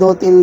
2-3